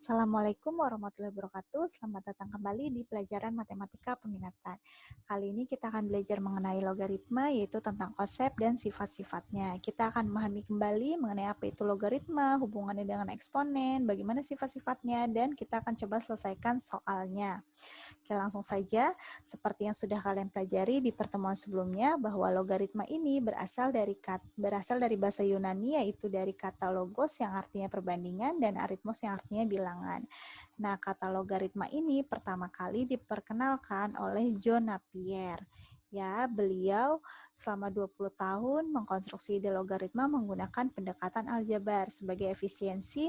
Assalamualaikum warahmatullahi wabarakatuh. Selamat datang kembali di pelajaran matematika peminatan. Kali ini kita akan belajar mengenai logaritma, yaitu tentang konsep dan sifat-sifatnya. Kita akan memahami kembali mengenai apa itu logaritma, hubungannya dengan eksponen, bagaimana sifat-sifatnya, dan kita akan coba selesaikan soalnya. Oke, langsung saja. Seperti yang sudah kalian pelajari di pertemuan sebelumnya, bahwa logaritma ini berasal dari bahasa Yunani, yaitu dari kata logos yang artinya perbandingan dan aritmos yang artinya bilangan. Nah, kata logaritma ini pertama kali diperkenalkan oleh John Napier. Ya, beliau selama 20 tahun mengkonstruksi ide logaritma menggunakan pendekatan aljabar sebagai efisiensi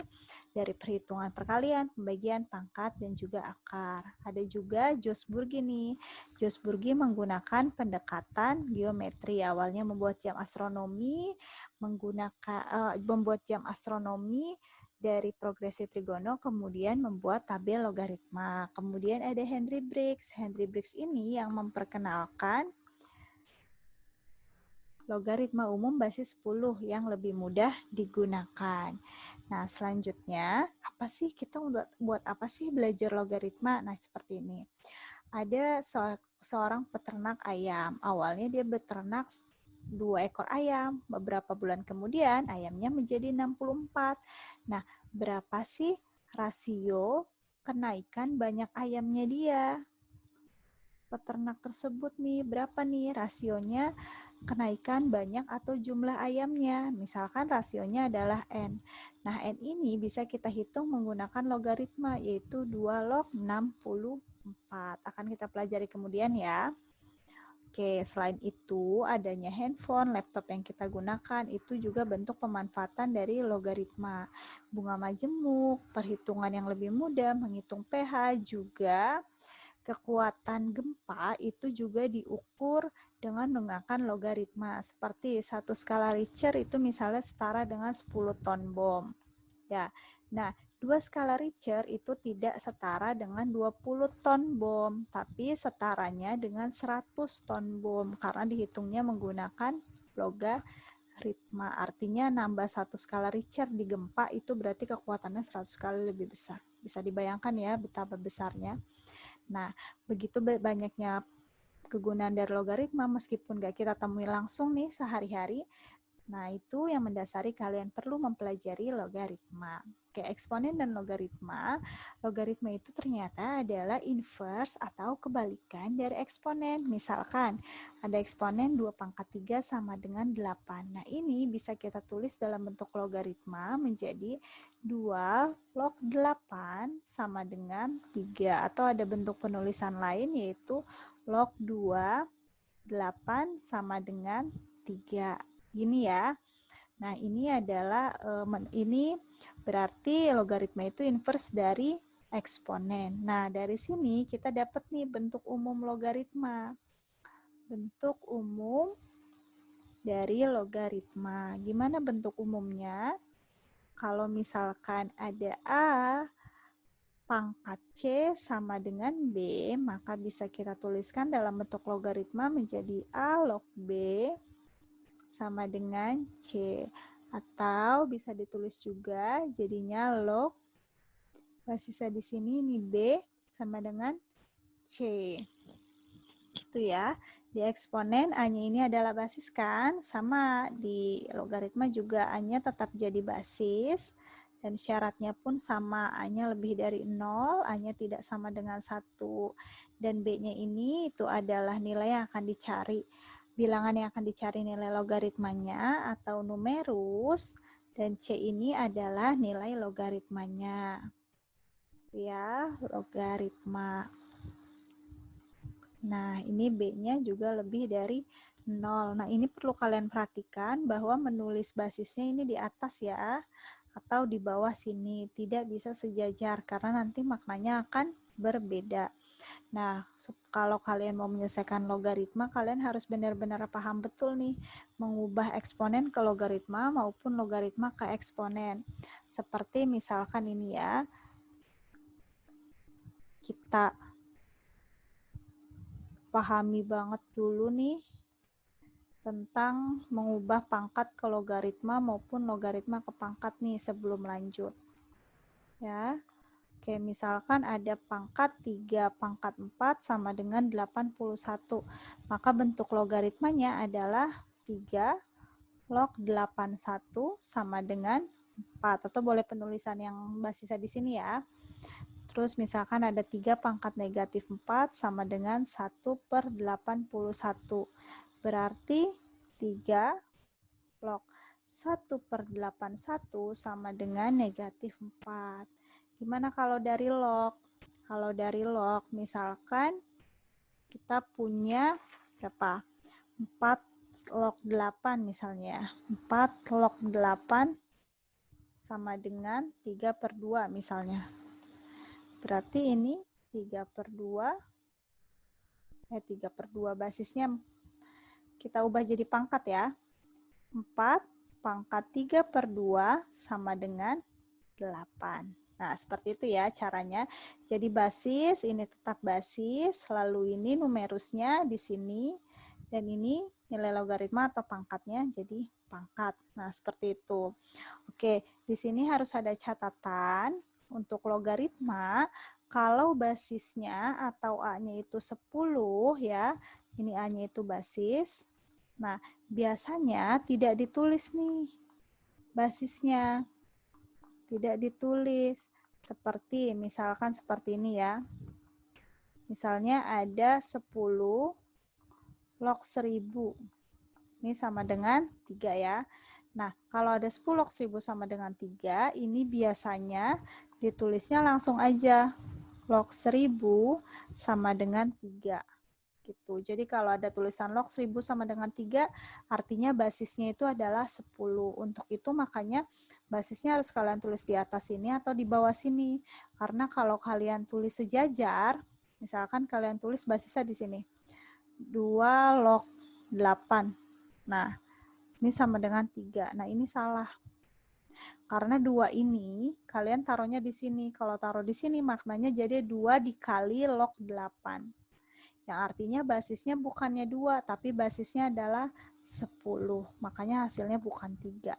dari perhitungan perkalian, pembagian, pangkat, dan juga akar. Ada juga Jos Burgi nih. Jos Burgi menggunakan pendekatan geometri. Awalnya membuat jam astronomi, membuat jam astronomi dari progresi trigono, kemudian membuat tabel logaritma. Kemudian ada Henry Briggs. Henry Briggs ini yang memperkenalkan logaritma umum basis 10 yang lebih mudah digunakan. Nah, selanjutnya, apa sih kita buat apa sih belajar logaritma? Nah, seperti ini. Ada seorang peternak ayam. Awalnya dia beternak 2 ekor ayam. Beberapa bulan kemudian ayamnya menjadi 64. Nah, berapa sih rasio kenaikan banyak ayamnya dia? Peternak tersebut nih, berapa nih rasionya kenaikan banyak atau jumlah ayamnya? Misalkan rasionya adalah N. Nah, N ini bisa kita hitung menggunakan logaritma, yaitu 2 log 64. Akan kita pelajari kemudian ya. Oke, selain itu adanya handphone, laptop yang kita gunakan itu juga bentuk pemanfaatan dari logaritma. Bunga majemuk, perhitungan yang lebih mudah, menghitung pH, juga kekuatan gempa itu juga diukur dengan menggunakan logaritma. Seperti 1 skala Richter itu misalnya setara dengan 10 ton bom. Ya. Nah, 2 skala Richter itu tidak setara dengan 20 ton bom, tapi setaranya dengan 100 ton bom karena dihitungnya menggunakan logaritma. Artinya nambah 1 skala Richter di gempa itu berarti kekuatannya 100 kali lebih besar. Bisa dibayangkan ya betapa besarnya. Nah, begitu banyaknya kegunaan dari logaritma meskipun gak kita temui langsung nih sehari-hari. Nah, itu yang mendasari kalian perlu mempelajari logaritma. Oke, eksponen dan logaritma. Logaritma itu ternyata adalah inverse atau kebalikan dari eksponen. Misalkan, ada eksponen 2 pangkat 3 sama dengan 8. Nah, ini bisa kita tulis dalam bentuk logaritma menjadi 2 log 8 sama dengan 3. Atau ada bentuk penulisan lain yaitu log 2, 8 sama dengan 3. Gini ya. Nah, ini adalah ini berarti logaritma itu inverse dari eksponen. Nah, dari sini kita dapat nih bentuk umum logaritma. Bentuk umum dari logaritma. Gimana bentuk umumnya? Kalau misalkan ada A pangkat C sama dengan B, maka bisa kita tuliskan dalam bentuk logaritma menjadi A log B sama dengan C. Atau bisa ditulis juga jadinya log basisnya di sini ini B sama dengan C. Itu ya. Di eksponen A-nya ini adalah basis kan? Sama di logaritma juga A-nya tetap jadi basis. Dan syaratnya pun sama, A-nya lebih dari 0, A-nya tidak sama dengan 1. Dan B-nya ini itu adalah nilai yang akan dicari. Bilangan yang akan dicari nilai logaritmanya atau numerus, dan C ini adalah nilai logaritmanya. Ya, logaritma. Nah, ini B-nya juga lebih dari 0. Nah, ini perlu kalian perhatikan bahwa menulis basisnya ini di atas ya, atau di bawah sini. Tidak bisa sejajar, karena nanti maknanya akan berbeda. Nah, kalau kalian mau menyelesaikan logaritma, kalian harus benar-benar paham betul nih, mengubah eksponen ke logaritma maupun logaritma ke eksponen. Seperti misalkan ini ya, kita pahami banget dulu nih tentang mengubah pangkat ke logaritma maupun logaritma ke pangkat nih sebelum lanjut. Ya. Oke, misalkan ada pangkat 3 pangkat 4 sama dengan 81. Maka bentuk logaritmanya adalah 3 log 81 sama dengan 4. Atau boleh penulisan yang basisnya di sini ya. Terus misalkan ada 3 pangkat negatif 4 sama dengan 1/81. Berarti 3 log 1/81 sama dengan negatif 4. Gimana kalau dari log? Kalau dari log, misalkan kita punya berapa? 4 log 8 misalnya. 4 log 8 sama dengan 3/2 misalnya. Berarti ini 3/2, 3/2 basisnya kita ubah jadi pangkat ya. 4 pangkat 3/2 sama dengan 8. Nah, seperti itu ya caranya. Jadi basis, ini tetap basis, lalu ini numerusnya di sini, dan ini nilai logaritma atau pangkatnya jadi pangkat. Nah, seperti itu. Oke, di sini harus ada catatan untuk logaritma. Kalau basisnya atau A-nya itu 10 ya, ini A-nya itu basis. Nah, biasanya tidak ditulis nih basisnya. Tidak ditulis. Seperti misalkan seperti ini ya. Misalnya ada 10 log 1000. Ini sama dengan 3 ya. Nah, kalau ada 10 log 1000 sama dengan 3, ini biasanya ditulisnya langsung aja. Log 1000 sama dengan 3. Gitu. Jadi kalau ada tulisan log 1000 sama dengan 3, artinya basisnya itu adalah 10. Untuk itu makanya basisnya harus kalian tulis di atas sini atau di bawah sini. Karena kalau kalian tulis sejajar, misalkan kalian tulis basisnya di sini. 2 log 8. Nah, ini sama dengan 3. Nah, ini salah. Karena 2 ini kalian taruhnya di sini. Kalau taruh di sini maknanya jadi 2 dikali log 8. Yang artinya basisnya bukannya 2, tapi basisnya adalah 10. Makanya hasilnya bukan 3.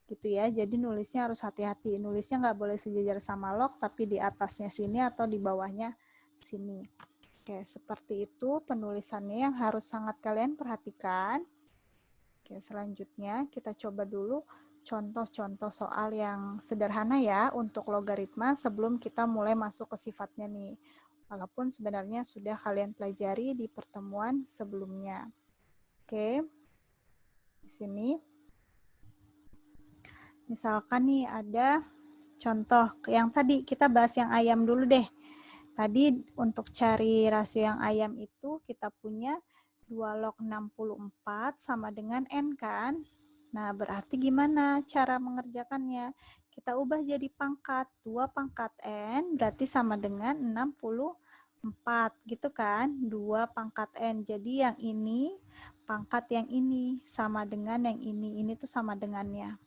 Gitu ya, jadi nulisnya harus hati-hati. Nulisnya nggak boleh sejajar sama log, tapi di atasnya sini atau di bawahnya sini. Oke, seperti itu penulisannya yang harus sangat kalian perhatikan. Oke, selanjutnya kita coba dulu contoh-contoh soal yang sederhana ya untuk logaritma sebelum kita mulai masuk ke sifatnya nih. Walaupun sebenarnya sudah kalian pelajari di pertemuan sebelumnya. Oke, di sini misalkan nih ada contoh yang tadi kita bahas yang ayam dulu deh. Tadi untuk cari rasio yang ayam itu kita punya 2 log 64 sama dengan N kan? Nah, berarti gimana cara mengerjakannya? Kita ubah jadi pangkat. 2 pangkat N berarti sama dengan 64 gitu kan? 2 pangkat N. Jadi yang ini pangkat yang ini sama dengan yang ini. Ini tuh sama dengannya.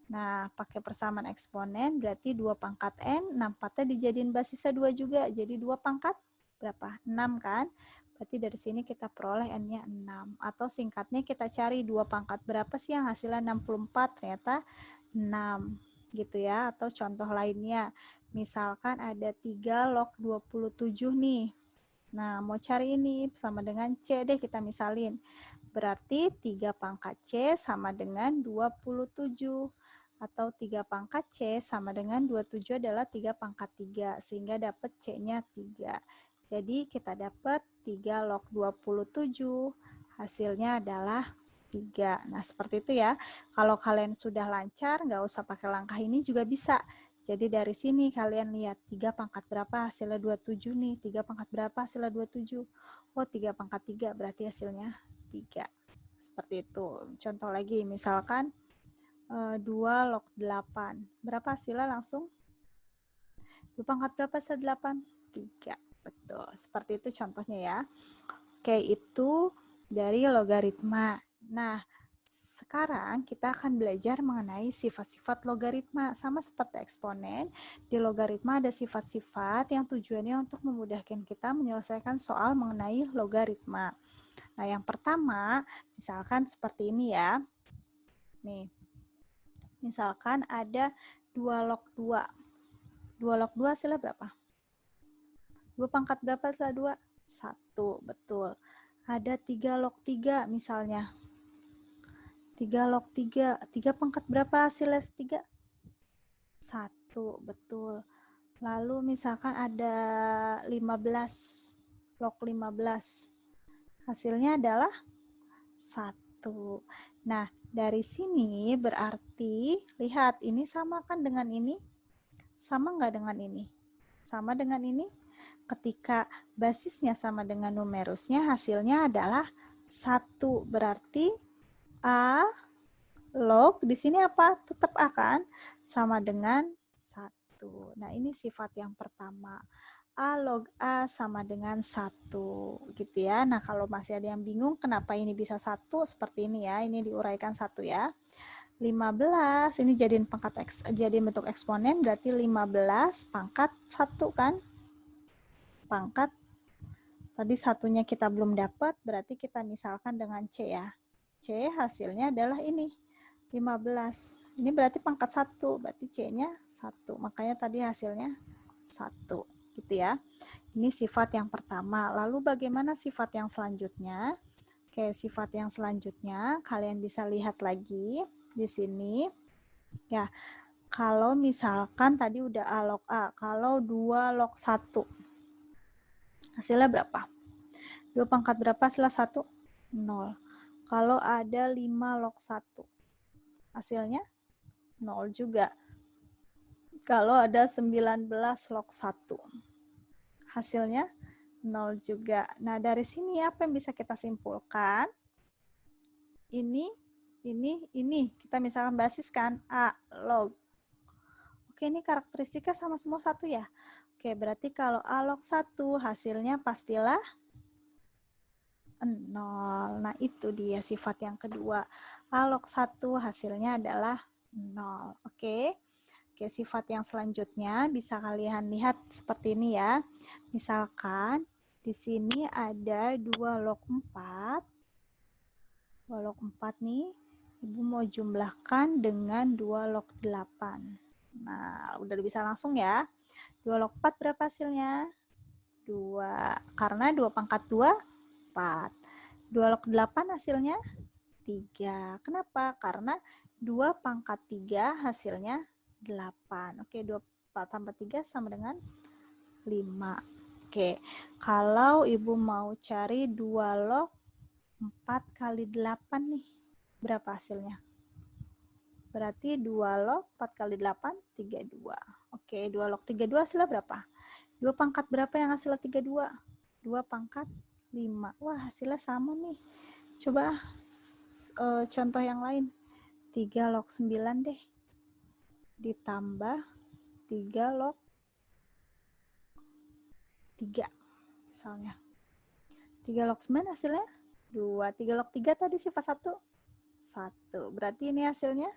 Nah, pakai persamaan eksponen berarti 2 pangkat N, 64-nya dijadiin basisnya 2 juga. Jadi 2 pangkat berapa? 6 kan? Berarti dari sini kita peroleh N-nya 6. Atau singkatnya kita cari 2 pangkat berapa sih yang hasilnya 64? Ternyata 6. Gitu ya. Atau contoh lainnya. Misalkan ada 3 log 27 nih. Nah, mau cari ini sama dengan C deh kita misalin. Berarti 3 pangkat C sama dengan 27. Atau 3 pangkat C sama dengan 27 adalah 3 pangkat 3. Sehingga dapat C-nya 3. Jadi kita dapat 3 log 27. Hasilnya adalah 3. Nah, seperti itu ya. Kalau kalian sudah lancar, nggak usah pakai langkah ini juga bisa. Jadi dari sini kalian lihat 3 pangkat berapa hasilnya 27 nih. 3 pangkat berapa hasilnya 27. Oh, 3 pangkat 3 berarti hasilnya 3. Seperti itu. Contoh lagi, misalkan 2 log 8. Berapa hasilnya langsung? 2 pangkat berapa hasilnya 8? 3. Betul. Seperti itu contohnya ya. Oke, itu dari logaritma. Nah, sekarang kita akan belajar mengenai sifat-sifat logaritma. Sama seperti eksponen, di logaritma ada sifat-sifat yang tujuannya untuk memudahkan kita menyelesaikan soal mengenai logaritma. Nah, yang pertama, misalkan seperti ini ya. Nih, misalkan ada 2 log 2. 2 log 2 hasilnya berapa? 2 pangkat berapa setelah 2? 1, betul. Ada 3 log 3 misalnya. 3 log 3. 3 pangkat berapa hasilnya 3? 1, betul. Lalu misalkan ada 15 log 15. Hasilnya adalah 1. Nah, dari sini berarti, lihat, ini sama kan dengan ini? Sama nggak dengan ini? Sama dengan ini? Ketika basisnya sama dengan numerusnya, hasilnya adalah 1. Berarti A log, di sini apa? Tetap A kan? Sama dengan 1. Nah, ini sifat yang pertama. A log A sama dengan 1. Gitu ya. Nah, kalau masih ada yang bingung kenapa ini bisa 1, seperti ini ya. Ini diuraikan 1 ya. 15, ini jadiin bentuk eksponen, berarti 15 pangkat 1 kan? Pangkat, tadi satunya kita belum dapat, berarti kita misalkan dengan C ya. C hasilnya adalah ini, 15. Ini berarti pangkat 1, berarti C-nya 1. Makanya tadi hasilnya 1, gitu ya. Ini sifat yang pertama. Lalu bagaimana sifat yang selanjutnya? Oke, sifat yang selanjutnya kalian bisa lihat lagi di sini. Ya, kalau misalkan tadi udah A log A, kalau 2 log 1, hasilnya berapa? 2 pangkat berapa setelah 1? 0. Kalau ada 5 log 1, hasilnya 0 juga. Kalau ada 19 log 1, hasilnya 0 juga. Nah, dari sini apa yang bisa kita simpulkan? Ini. Kita misalkan basis kan A log. Oke, ini karakteristiknya sama semua 1 ya. Oke, berarti kalau A log 1 hasilnya pastilah 0. Nah, itu dia sifat yang kedua. A log 1 hasilnya adalah 0. Oke. Oke, sifat yang selanjutnya bisa kalian lihat seperti ini ya. Misalkan di sini ada 2 log 4. 2 log 4 nih, Ibu mau jumlahkan dengan 2 log 8. Nah, udah bisa langsung ya. 2 log 4 berapa hasilnya? 2. Karena 2 pangkat 2, 4. 2 log 8 hasilnya 3. Kenapa? Karena 2 pangkat 3 hasilnya 8. Oke, 2 tambah 3 sama dengan 5. Oke, kalau Ibu mau cari 2 log 4 kali 8 nih, berapa hasilnya? Berarti 2 log 4 kali 8, 32. Oke, 2 log 32 hasilnya berapa? 2 pangkat berapa yang hasilnya 32? 2 pangkat 5. Wah, hasilnya sama nih. Coba contoh yang lain. 3 log 9 deh. Ditambah 3 log 3 misalnya. 3 log 9 hasilnya 2. 3 log 3 tadi sifat 1. 1. Berarti ini hasilnya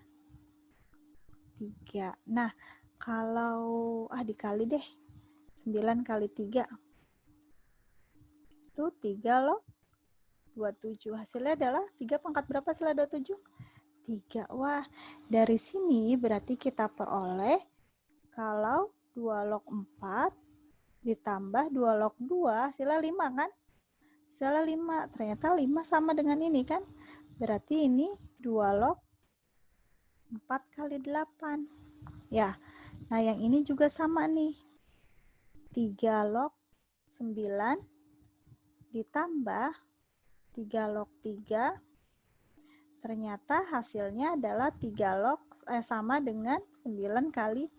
3. Nah, kalau dikali deh. 9 kali 3. Itu 3 log 27. Hasilnya adalah 3 pangkat berapa setelah 27? 3. Wah, dari sini berarti kita peroleh kalau 2 log 4 ditambah 2 log 2 hasilnya 5 kan? Hasilnya 5. Ternyata 5 sama dengan ini kan? Berarti ini 2 log 4 kali 8. Ya, nah yang ini juga sama nih. 3 log 9 ditambah 3 log 3. Ternyata hasilnya adalah 3 log sama dengan 9 kali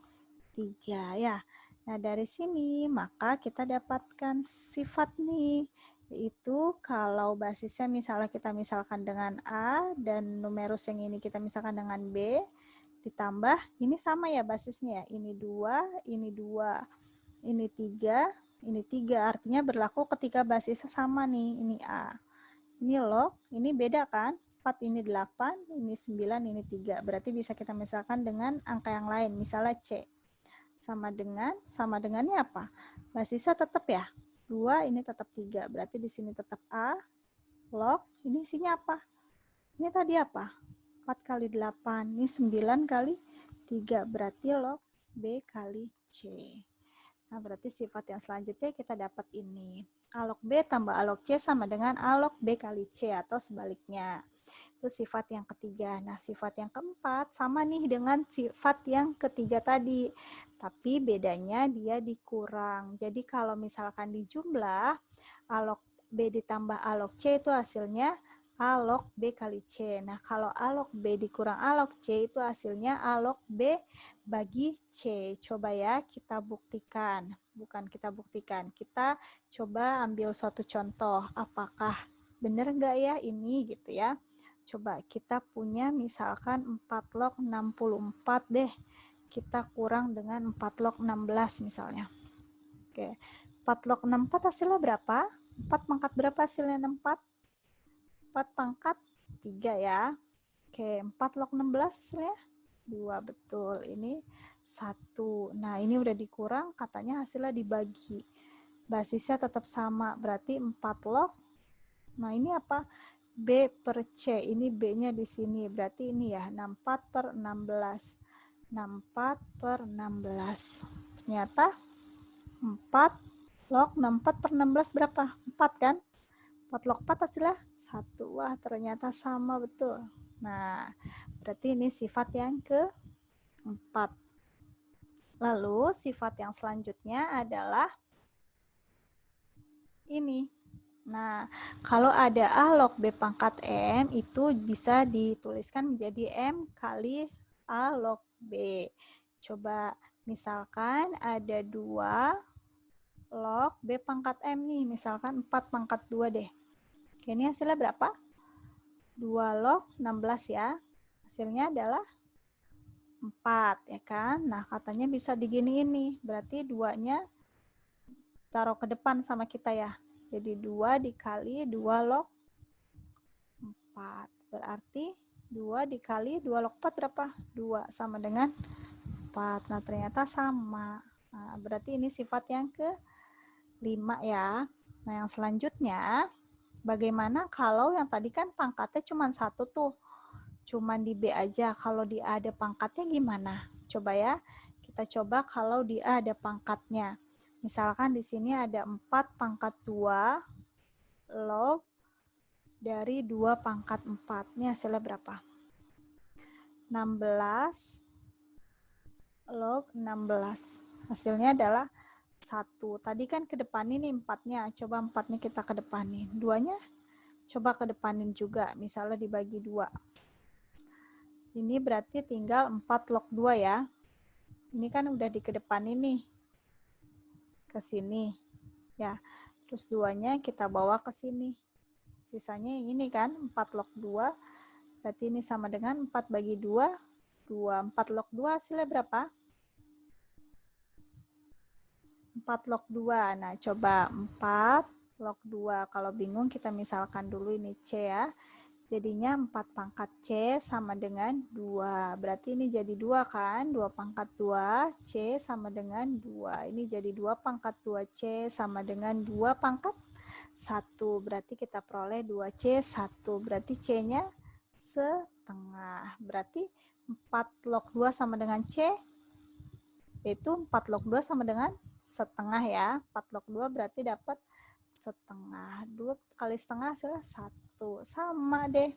3 ya. Nah, dari sini maka kita dapatkan sifat nih, yaitu kalau basisnya misalnya kita misalkan dengan A dan numerus yang ini kita misalkan dengan B, ditambah ini sama ya basisnya ya. Ini 2, ini 2, ini 3, ini 3. Artinya berlaku ketika basisnya sama nih, ini A. Ini log, ini beda kan? 4 ini 8, ini 9, ini 3. Berarti bisa kita misalkan dengan angka yang lain, misalnya C. Sama dengannya apa? Basisnya tetap ya. 2 ini tetap 3. Berarti di sini tetap A log, ini isinya apa? Ini tadi apa? 4 kali 8. Ini 9 kali 3. Berarti log B kali C. Nah, berarti sifat yang selanjutnya kita dapat ini. A log B tambah A log C sama dengan A log B kali C atau sebaliknya. Itu sifat yang ketiga. Nah, sifat yang keempat sama nih dengan sifat yang ketiga tadi. Tapi bedanya dia dikurang. Jadi kalau misalkan dijumlah, A log B ditambah A log C itu hasilnya A log B kali C. Nah, kalau A log B dikurang A log C itu hasilnya A log B bagi C. Coba ya kita buktikan. Bukan kita buktikan, kita coba ambil suatu contoh. Apakah benar nggak ya ini gitu ya. Coba kita punya misalkan 4 log 64 deh. Kita kurang dengan 4 log 16 misalnya. Oke, 4 log 64 hasilnya berapa? 4 pangkat berapa hasilnya 64? 4 pangkat 3 ya. Oke, 4 log 16 hasilnya 2, betul. Ini 1. Nah, ini udah dikurang, katanya hasilnya dibagi. Basisnya tetap sama, berarti 4 log. Nah, ini apa? B per C, ini B-nya di sini. Berarti ini ya, 64 per 16. 64 per 16. Ternyata 4 log 64 per 16 berapa? 4 kan? 4 log 4 hasilnya 1. Wah, ternyata sama betul. Nah, berarti ini sifat yang keempat. Lalu, sifat yang selanjutnya adalah ini. Nah, kalau ada A log B pangkat M, itu bisa dituliskan menjadi M kali A log B. Coba, misalkan ada 2 log B pangkat M nih, misalkan 4 pangkat 2 deh. Oke, ini hasilnya berapa? 2 log 16 ya. Hasilnya adalah 4 ya kan. Nah, katanya bisa diginiin nih. Berarti 2-nya taruh ke depan sama kita ya. Jadi 2 dikali 2 log 4. Berarti 2 dikali 2 log 4 berapa? 2 sama dengan 4. Nah, ternyata sama. Nah, berarti ini sifat yang ke-5 ya. Nah, yang selanjutnya, bagaimana kalau yang tadi kan pangkatnya cuma 1 tuh. Cuman di B aja. Kalau di A ada pangkatnya gimana? Coba ya. Kita coba kalau di A ada pangkatnya. Misalkan di sini ada 4 pangkat 2 log dari 2 pangkat 4. Ini hasilnya berapa? 16 log 16. Hasilnya adalah 1. Tadi kan ke depan ini 4-nya. Coba 4-nya kita ke depanin. 2-nya coba ke depanin juga. Misalnya dibagi 2. Ini berarti tinggal 4 log 2 ya. Ini kan udah dikedepanin nih. Ke sini. Ya. Terus 2-nya kita bawa ke sini. Sisanya yang ini kan 4 log 2. Berarti ini sama dengan 4 bagi 2. 2. 4 log 2 hasilnya berapa? 4 log 2. Nah, coba 4 log 2. Kalau bingung kita misalkan dulu ini C ya. Jadinya 4 pangkat C sama dengan 2. Berarti ini jadi 2 kan? 2 pangkat 2, C sama dengan 2. Ini jadi 2 pangkat 2C sama dengan 2 pangkat 1. Berarti kita peroleh 2C 1. Berarti C-nya setengah. Berarti 4 log 2 sama dengan C, yaitu 4 log 2 sama dengan setengah ya. 4 log 2 berarti dapat setengah. 2 kali setengah hasilnya 1. Sama deh.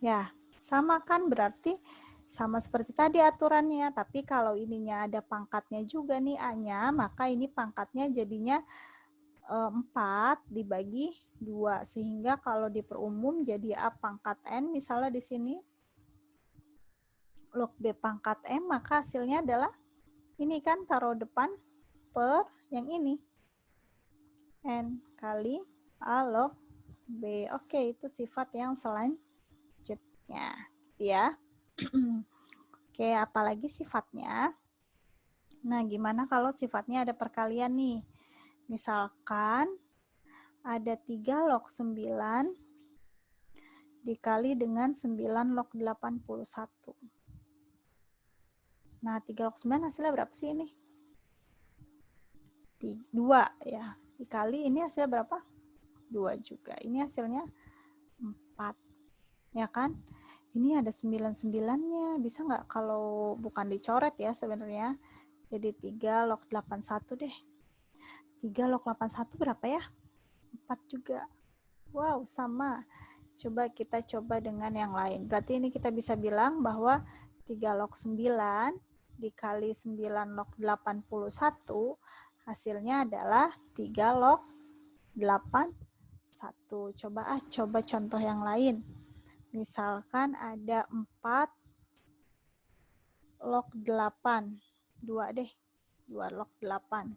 Ya, sama kan berarti sama seperti tadi aturannya. Tapi kalau ininya ada pangkatnya juga nih A-nya, maka ini pangkatnya jadinya 4 dibagi 2. Sehingga kalau diperumum jadi A pangkat N misalnya di sini. Log B pangkat M, maka hasilnya adalah ini kan taruh depan per yang ini. N kali A log B. Oke, itu sifat yang selanjutnya. Ya. Oke, apalagi sifatnya? Nah, gimana kalau sifatnya ada perkalian nih? Misalkan ada 3 log 9 dikali dengan 9 log 81. Nah, 3 log 9 hasilnya berapa sih ini? 2 ya. Dikali ini hasilnya berapa? 2 juga. Ini hasilnya 4. Ya kan? Ini ada 99-nya. Bisa nggak kalau bukan dicoret ya sebenarnya? Jadi 3 log 81 deh. 3 log 81 berapa ya? 4 juga. Wow, sama. Coba kita coba dengan yang lain. Berarti ini kita bisa bilang bahwa 3 log 9 dikali 9 log 81 hasilnya adalah 3 log 81. Coba contoh yang lain. Misalkan ada 4 log 8. 2 deh. 2 log 8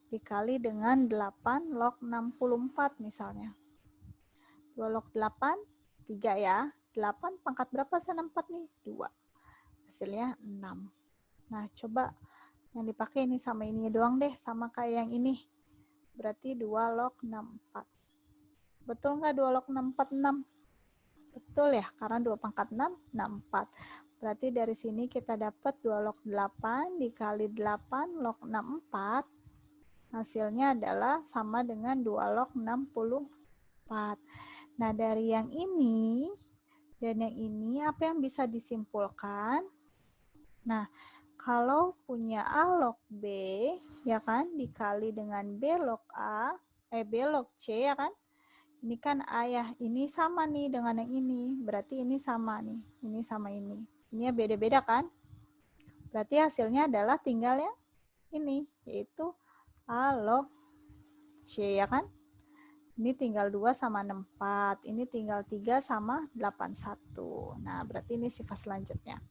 dikali dengan 8 log 64 misalnya. 2 log 8, 3 ya. 8 pangkat berapa 64 nih? 2. Hasilnya 6. Nah, coba yang dipakai ini sama ini doang deh, sama kayak yang ini. Berarti 2 log 64. Betul nggak 2 log 64, 6? Betul ya, karena 2 pangkat 6, 64. Berarti dari sini kita dapat 2 log 8 dikali 8 log 64. Hasilnya adalah sama dengan 2 log 64. Nah, dari yang ini dan yang ini, apa yang bisa disimpulkan? Nah, kalau punya A log B, ya kan, dikali dengan B log A, B log C, ya kan? Ini kan A ya, ini sama nih dengan yang ini. Berarti ini sama nih, ini sama ini. Ini ya beda-beda kan? Berarti hasilnya adalah tinggal yang ini, yaitu A log C, ya kan? Ini tinggal 2 sama 64, ini tinggal 3 sama 81. Nah, berarti ini sifat selanjutnya.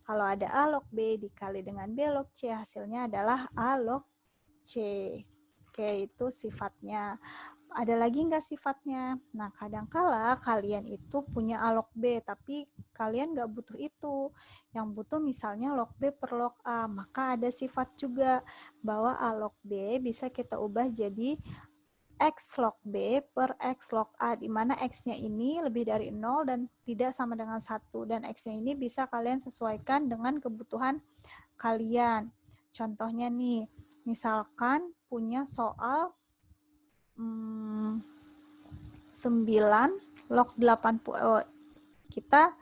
Kalau ada A log B dikali dengan B log C, hasilnya adalah A log C. Oke, itu sifatnya. Ada lagi nggak sifatnya? Nah, kadangkala kalian itu punya A log B, tapi kalian nggak butuh itu. Yang butuh misalnya log B per log A, maka ada sifat juga bahwa A log B bisa kita ubah jadi X log B per X log A, di mana X-nya ini lebih dari 0 dan tidak sama dengan 1. Dan X-nya ini bisa kalian sesuaikan dengan kebutuhan kalian. Contohnya nih, misalkan punya soal 9 log 80, kita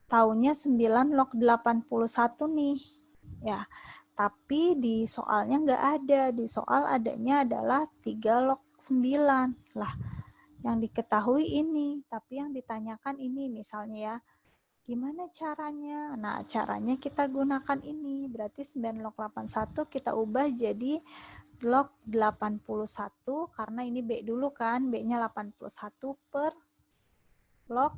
taunya 9 log 81 nih. Ya, tapi di soalnya nggak ada. Di soal adanya adalah 3 log 9. Lah, yang diketahui ini, tapi yang ditanyakan ini misalnya ya. Gimana caranya? Nah, caranya kita gunakan ini. Berarti 9 log 81 kita ubah jadi log 81 karena ini B dulu kan, B-nya 81 per log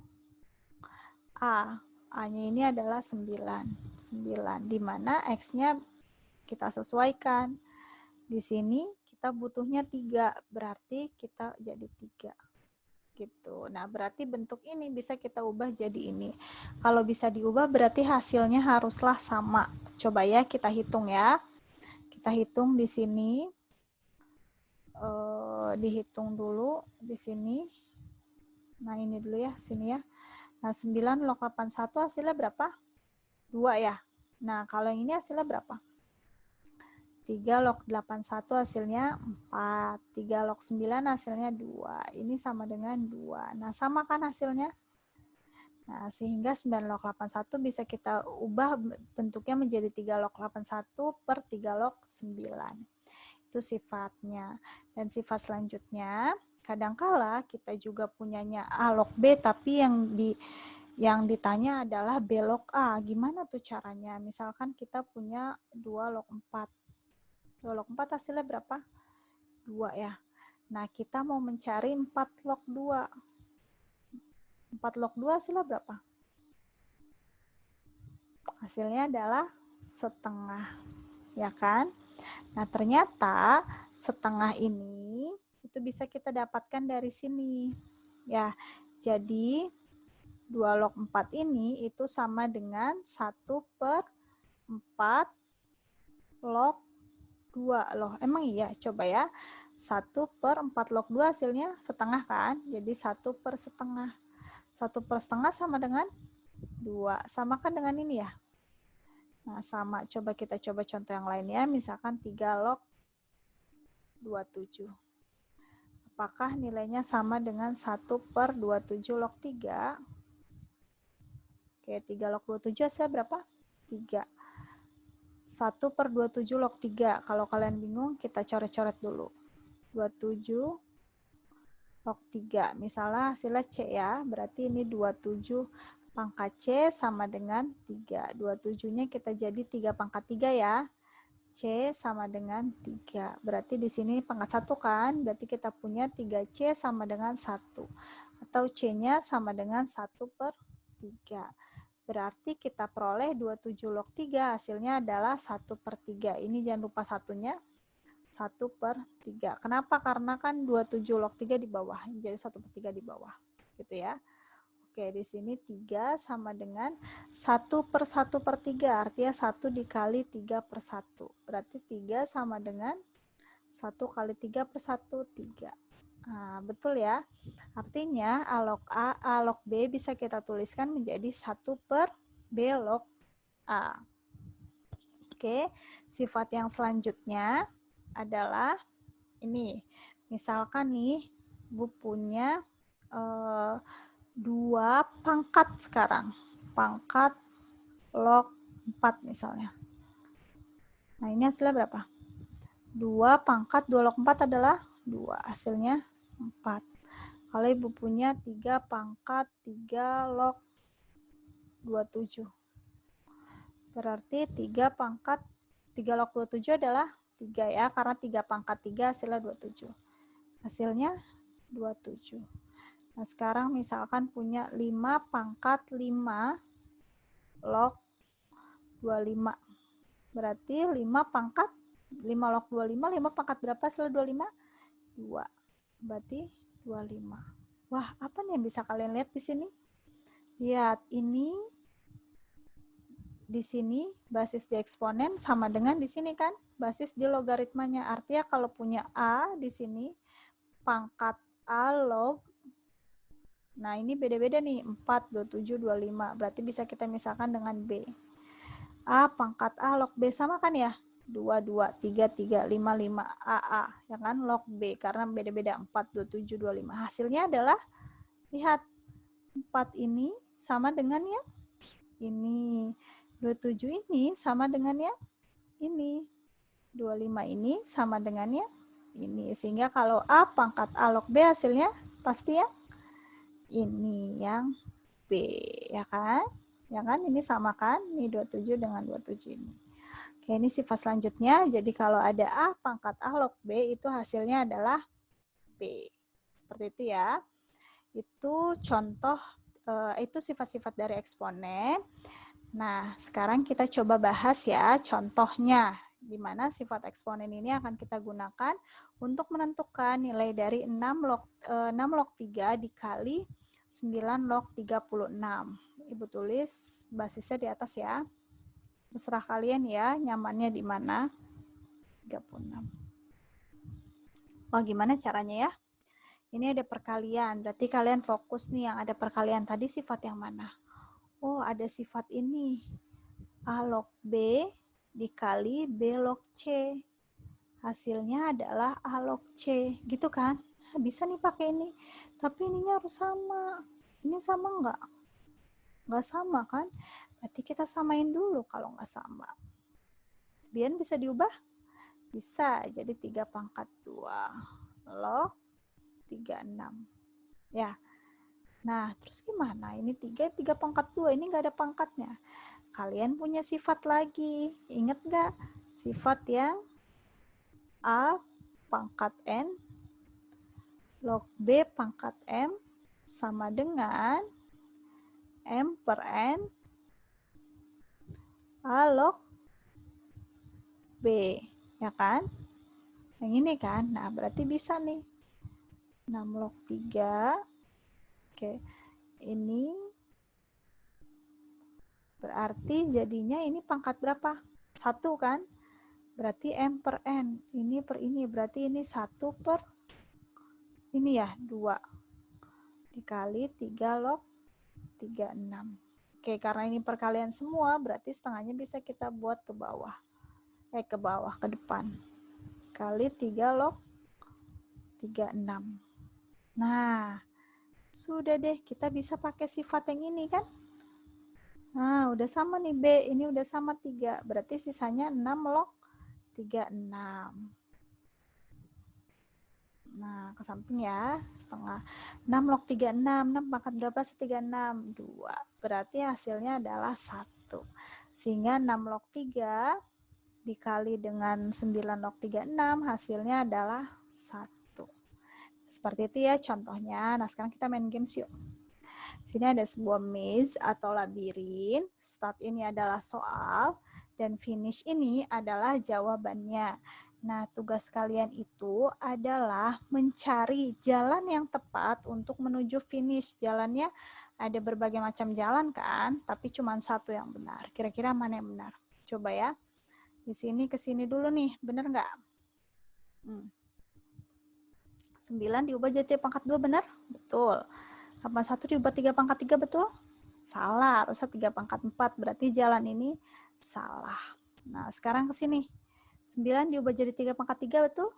A. A-nya ini adalah 9. 9, di mana X-nya kita sesuaikan. Di sini kita butuhnya 3, berarti kita jadi 3. Gitu. Nah, berarti bentuk ini bisa kita ubah jadi ini. Kalau bisa diubah berarti hasilnya haruslah sama. Coba ya kita hitung ya. Kita hitung di sini. Dihitung dulu di sini. Nah, ini dulu ya, sini ya. Nah, 9 log 81 hasilnya berapa? 2 ya. Nah, kalau yang ini hasilnya berapa? 3 log 81 hasilnya 4. 3 log 9 hasilnya 2. Ini sama dengan 2. Nah, sama kan hasilnya? Nah, sehingga 9 log 81 bisa kita ubah bentuknya menjadi 3 log 81 per 3 log 9. Itu sifatnya. Dan sifat selanjutnya, kadangkala kita juga punyanya A log B, tapi yang ditanya adalah B log A. Gimana tuh caranya? Misalkan kita punya 2 log 4. 2 log 4 hasilnya berapa? 2 ya. Nah, kita mau mencari 4 log 2. 4 log 2 hasilnya berapa? Hasilnya adalah setengah. Ya kan? Nah, ternyata setengah ini itu bisa kita dapatkan dari sini. Ya, jadi 2 log 4 ini itu sama dengan 1 per 4 log 2. Loh, emang iya? Coba ya. 1 per 4 log 2 hasilnya setengah kan? Jadi 1 per setengah. 1 per setengah sama dengan 2. Sama kan dengan ini ya? Nah, sama. Coba kita coba contoh yang lain ya. Misalkan 3 log 27. Apakah nilainya sama dengan 1 per 27 log 3? Oke, 3 log 27 hasilnya berapa? 3. 1/27 log 3. Kalau kalian bingung, kita coret-coret dulu. 27 log 3. Misalnya hasilnya C ya, berarti ini 27 pangkat C sama dengan 3. 27-nya kita jadi 3 pangkat 3 ya. C sama dengan 3. Berarti di sini pangkat 1 kan, berarti kita punya 3C sama dengan 1. Atau C-nya sama dengan 1/3. Berarti kita peroleh 27 log 3, hasilnya adalah 1/3. Ini jangan lupa satunya, 1/3. Kenapa? Karena kan 27 log 3 di bawah, jadi 1/3 di bawah. Gitu ya. Oke, di sini 3 sama dengan 1/1/3, artinya 1 dikali 3/1. Berarti 3 sama dengan 1 kali 3/1, 3. Nah, betul ya. Artinya A log A, A log B bisa kita tuliskan menjadi 1/B log A. Oke, sifat yang selanjutnya adalah ini. Misalkan nih, Bu punya 2 pangkat sekarang. Pangkat log 4 misalnya. Nah, ini hasilnya berapa? 2 pangkat 2 log 4 adalah 2. Hasilnya 4. Kalau Ibu punya 3 pangkat 3 log 27. Berarti 3 pangkat 3 log 27 adalah 3 ya, karena 3 pangkat 3 hasilnya 27. Hasilnya 27. Nah, sekarang misalkan punya 5 pangkat 5 log 25. Berarti 5 pangkat 5 log 25, 5 pangkat berapa hasil 25? 2. Berarti 25. Wah, apa nih yang bisa kalian lihat di sini? Lihat, ini di sini basis di eksponen sama dengan di sini kan, basis di logaritmanya. Artinya kalau punya A di sini, pangkat A log, nah ini beda-beda nih, 4, 27, 25. Berarti bisa kita misalkan dengan B. A pangkat A log B sama kan ya? 2, 2, 3, 3, 5, 5, AA. Ya kan? Log B, karena beda-beda, 4, 27, 25. Hasilnya adalah, lihat, 4 ini sama dengan yang ini. 27 ini sama dengan yang ini. 25 ini sama dengan yang ini. Sehingga kalau A pangkat A log B hasilnya pasti yang ini, yang B. Ya kan? Ya kan? Ini sama kan? Ini 27 dengan 27 ini. Oke, ini sifat selanjutnya. Jadi kalau ada A pangkat A log B, itu hasilnya adalah B. Seperti itu ya. Itu contoh, itu sifat-sifat dari eksponen. Nah, sekarang kita coba bahas ya contohnya, di mana sifat eksponen ini akan kita gunakan untuk menentukan nilai dari 6 log 3 dikali 9 log 36. Ibu tulis basisnya di atas ya. Terserah kalian ya, nyamannya di mana. 36. Oh, gimana caranya ya? Ini ada perkalian, berarti kalian fokus nih yang ada perkalian tadi sifat yang mana? Oh, ada sifat ini. A log B dikali B log C. Hasilnya adalah A log C. Gitu kan? Nah, bisa nih pakai ini. Tapi ininya harus sama. Ini sama nggak? Nggak sama kan? Berarti kita samain dulu kalau nggak sama. Kemudian bisa diubah? Bisa. Jadi 3 pangkat 2 log 36. Ya. Nah, terus gimana? Ini 3 pangkat 2, ini nggak ada pangkatnya. Kalian punya sifat lagi. Ingat nggak? Sifat yang A pangkat N log B pangkat M sama dengan M per N A log B. Ya kan? Yang ini kan? Nah, berarti bisa nih. 6 log 3. Oke. Ini berarti jadinya ini pangkat berapa? 1 kan? Berarti M per N. Ini per ini. Berarti ini 1 per ini ya, 2. Dikali 3 log 36. Oke, karena ini perkalian semua, berarti setengahnya bisa kita buat ke bawah. Ke bawah, ke depan. Kali 3 log 36. Nah, sudah deh, kita bisa pakai sifat yang ini kan? Nah, udah sama nih B, ini udah sama 3. Berarti sisanya 6 log 36. Nah, ke samping ya, setengah. 6 log 36, 6 pangkat berapa sih 36? 2. Berarti hasilnya adalah 1. Sehingga 6 log 3 dikali dengan 9 log 36, hasilnya adalah 1. Seperti itu ya contohnya. Nah, sekarang kita main games yuk. Sini ada sebuah maze atau labirin. Start ini adalah soal, dan finish ini adalah jawabannya. Nah, tugas kalian itu adalah mencari jalan yang tepat untuk menuju finish. Jalannya ada berbagai macam jalan kan, tapi cuma satu yang benar. Kira-kira mana yang benar? Coba ya. Di sini ke sini dulu nih, benar nggak? 9 diubah jadi pangkat 2, benar? Betul. 81 diubah 3 pangkat 3, betul? Salah, harusnya 3 pangkat 4. Berarti jalan ini salah. Nah, sekarang ke sini. 9 diubah jadi 3 pangkat 3, betul?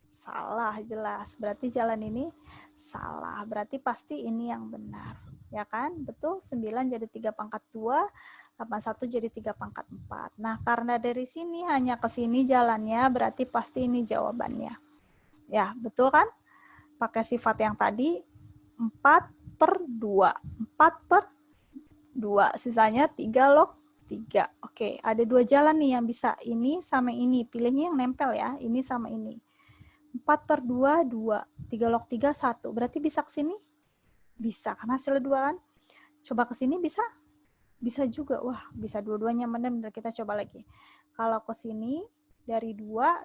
Salah, jelas. Berarti jalan ini salah. Berarti pasti ini yang benar. Ya kan? Betul? 9 jadi 3 pangkat 2, 81 jadi 3 pangkat 4. Nah, karena dari sini hanya ke sini jalannya, berarti pasti ini jawabannya. Ya, betul kan? Pakai sifat yang tadi, 4/2. 4/2. Sisanya 3 log 3. Oke, ada 2 jalan nih yang bisa. Ini sama ini. Pilihnya yang nempel ya. Ini sama ini. 4/2, 2. 3 log 3, 1. Berarti bisa ke sini? Bisa, karena hasilnya 2 kan? Coba ke sini bisa? Bisa juga. Wah, bisa dua-duanya benar. Kita coba lagi. Kalau ke sini, dari 2,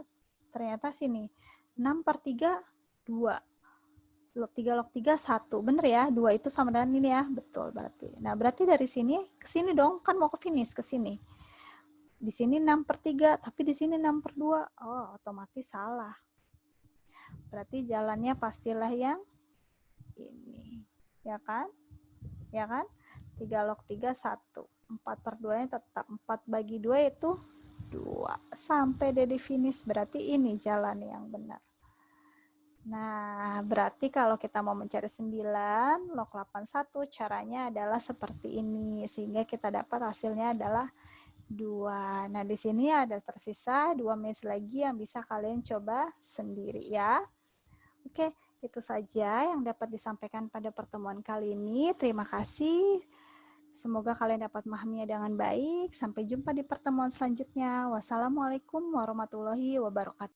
ternyata sini. 6/3, 2. 3 log 3, 1. Bener ya? 2 itu sama dengan ini ya? Betul berarti. Nah, berarti dari sini ke sini dong. Kan mau ke finish, ke sini. Di sini 6/3, tapi di sini 6/2. Oh, otomatis salah. Berarti jalannya pastilah yang ini. Ya kan? Ya kan? 3 log 3, 1. 4/2-nya tetap. 4 bagi 2 itu 2. Sampai dari finish. Berarti ini jalan yang benar. Nah, berarti kalau kita mau mencari 9 log 81, caranya adalah seperti ini. Sehingga kita dapat hasilnya adalah 2. Nah, di sini ada tersisa 2 maze lagi yang bisa kalian coba sendiri ya. Oke, itu saja yang dapat disampaikan pada pertemuan kali ini. Terima kasih. Semoga kalian dapat memahaminya dengan baik. Sampai jumpa di pertemuan selanjutnya. Wassalamualaikum warahmatullahi wabarakatuh.